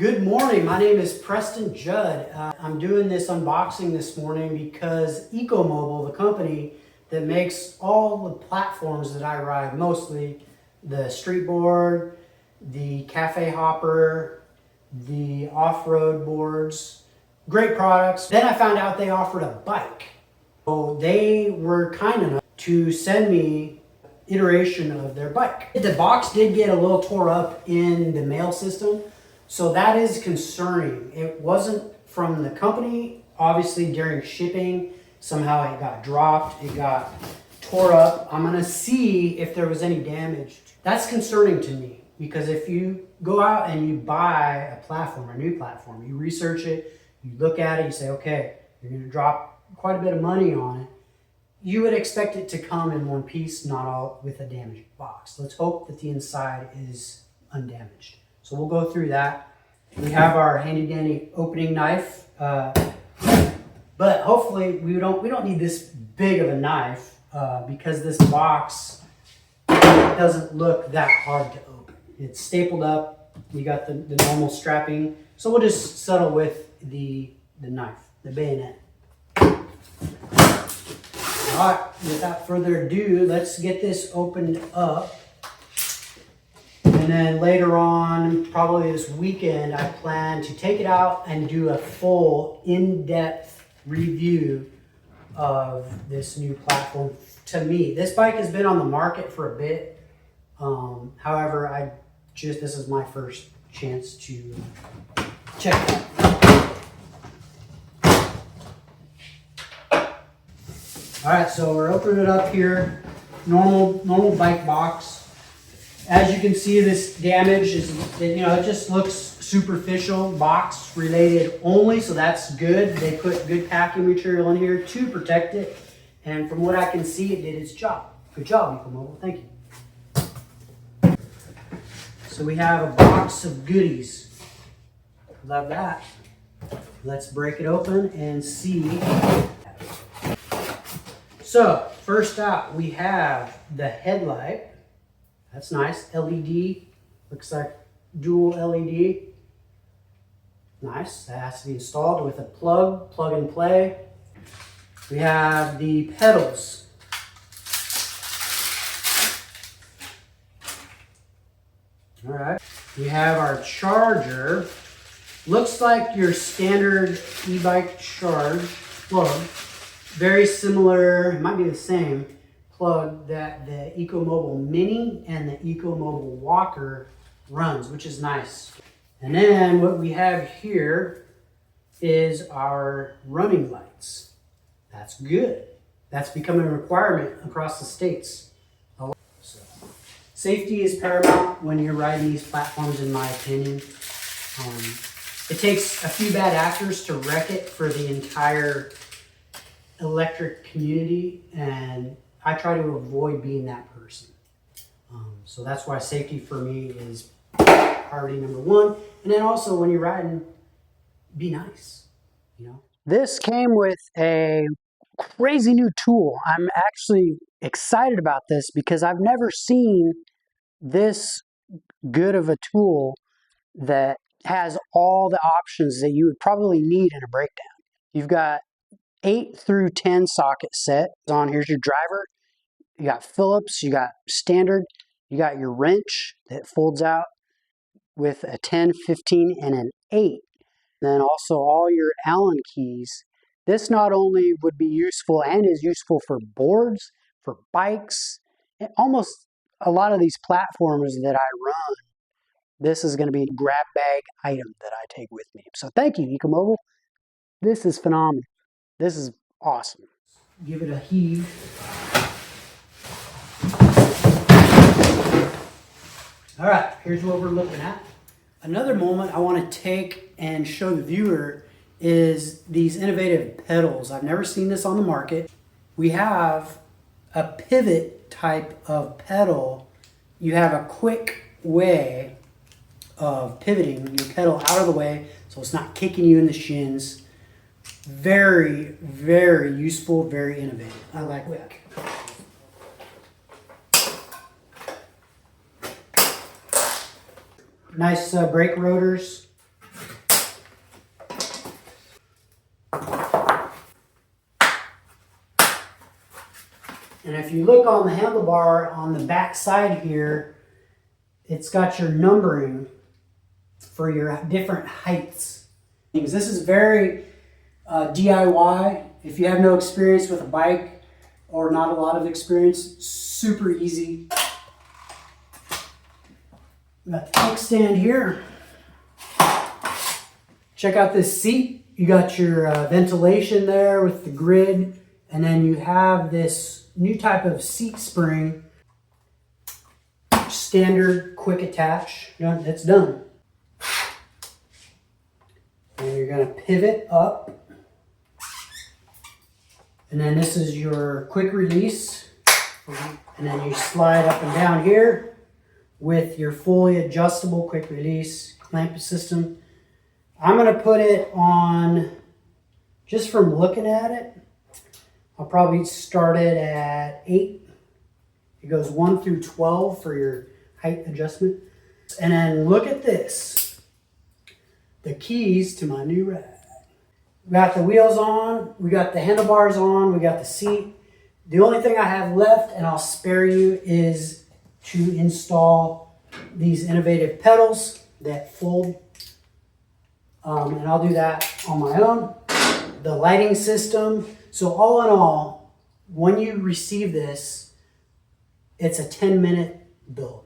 Good morning, my name is Preston Judd. I'm doing this unboxing this morning because Ecomobl, the company that makes all the platforms that I ride, mostly the street board, the cafe hopper, the off-road boards, great products. Then I found out they offered a bike. So they were kind enough to send me iteration of their bike. The box did get a little tore up in the mail system, so that is concerning. It wasn't from the company. Obviously during shipping, somehow it got dropped, it got tore up. I'm gonna see if there was any damage. That's concerning to me because if you go out and you buy a platform, a new platform, you research it, you look at it, you say, okay, you're gonna drop quite a bit of money on it. You would expect it to come in one piece, not all with a damaged box. Let's hope that the inside is undamaged. So we'll go through that. We have our handy dandy opening knife, but hopefully we don't need this big of a knife because this box doesn't look that hard to open. It's stapled up. You got the normal strapping. So we'll just settle with the knife, the bayonet. All right, without further ado, let's get this opened up. And then later on, probably this weekend, I plan to take it out and do a full in-depth review of this new platform. To me, this bike has been on the market for a bit. However, this is my first chance to check it out. All right, so we're opening it up here. Normal bike box. As you can see, this damage is, it just looks superficial, box related only, so that's good. They put good packing material in here to protect it. And from what I can see, it did its job. Good job, Ecomobl, thank you. So we have a box of goodies. Love that. Let's break it open and see. So, first out, we have the headlight. That's nice. LED. Looks like dual LED. Nice. That has to be installed with a plug and play. We have the pedals. All right. We have our charger. Looks like your standard e-bike charge plug. Very similar, it might be the same plug that the Ecomobl Mini and the Ecomobl Walker runs, which is nice. And then what we have here is our running lights. That's good. That's becoming a requirement across the states. So, safety is paramount when you're riding these platforms, in my opinion. It takes a few bad actors to wreck it for the entire electric community, and I try to avoid being that person. So that's why safety for me is priority number one. And then also when you're riding, be nice, This came with a crazy new tool. I'm actually excited about this because I've never seen this good of a tool that has all the options that you would probably need in a breakdown. You've got 8 through 10 socket set on. Here's your driver. You got Phillips, you got standard, you got your wrench that folds out with a 10, 15, and an 8. Then also all your Allen keys. This not only would be useful and is useful for boards, for bikes, and almost a lot of these platforms that I run, this is going to be a grab bag item that I take with me. So thank you, Ecomobl. This is phenomenal. This is awesome. Give it a heave. All right, here's what we're looking at. Another moment I want to take and show the viewer is these innovative pedals. I've never seen this on the market. We have a pivot type of pedal. You have a quick way of pivoting your pedal out of the way so it's not kicking you in the shins. Very, very useful, very innovative. I like that. Nice brake rotors. And if you look on the handlebar on the back side here, it's got your numbering for your different heights. This is very DIY. If you have no experience with a bike or not a lot of experience, super easy. We got the kickstand here. Check out this seat. You got your ventilation there with the grid, and then you have this new type of seat spring. Standard quick attach. That's done. And you're going to pivot up. And then this is your quick release. And then you slide up and down here with your fully adjustable quick release clamp system. I'm going to put it on, just from looking at it, I'll probably start it at 8. It goes 1 through 12 for your height adjustment. And then look at this. The keys to my new ride. We got the wheels on, we got the handlebars on, we got the seat. The only thing I have left, and I'll spare you, is to install these innovative pedals that fold. And I'll do that on my own. The lighting system. So all in all, when you receive this, it's a 10-minute build.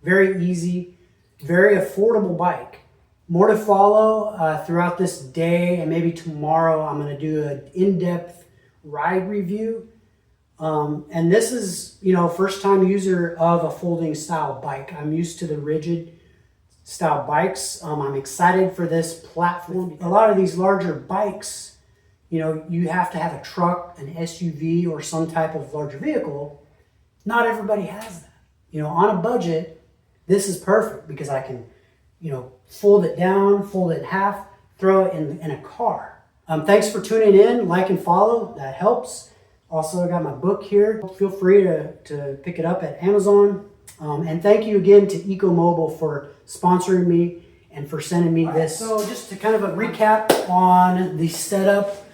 Very easy, very affordable bike. More to follow throughout this day, and maybe tomorrow I'm going to do an in-depth ride review. And this is, first time user of a folding style bike. I'm used to the rigid style bikes. I'm excited for this platform. A lot of these larger bikes, you have to have a truck, an SUV, or some type of larger vehicle. Not everybody has that. On a budget, this is perfect because I can, fold it down, fold it in half, throw it in a car. Thanks for tuning in. Like and follow. That helps. Also, I got my book here. Feel free to pick it up at Amazon. And thank you again to Ecomobl for sponsoring me and for sending me this. So just to kind of a recap on the setup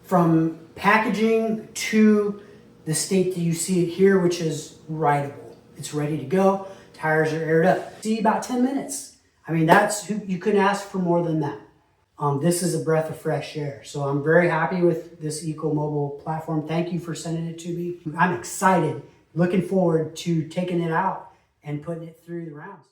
from packaging to the state that you see it here, which is rideable. It's ready to go. Tires are aired up. See, about 10 minutes. I mean, you couldn't ask for more than that. This is a breath of fresh air. So I'm very happy with this Ecomobl platform. Thank you for sending it to me. I'm excited, looking forward to taking it out and putting it through the rounds.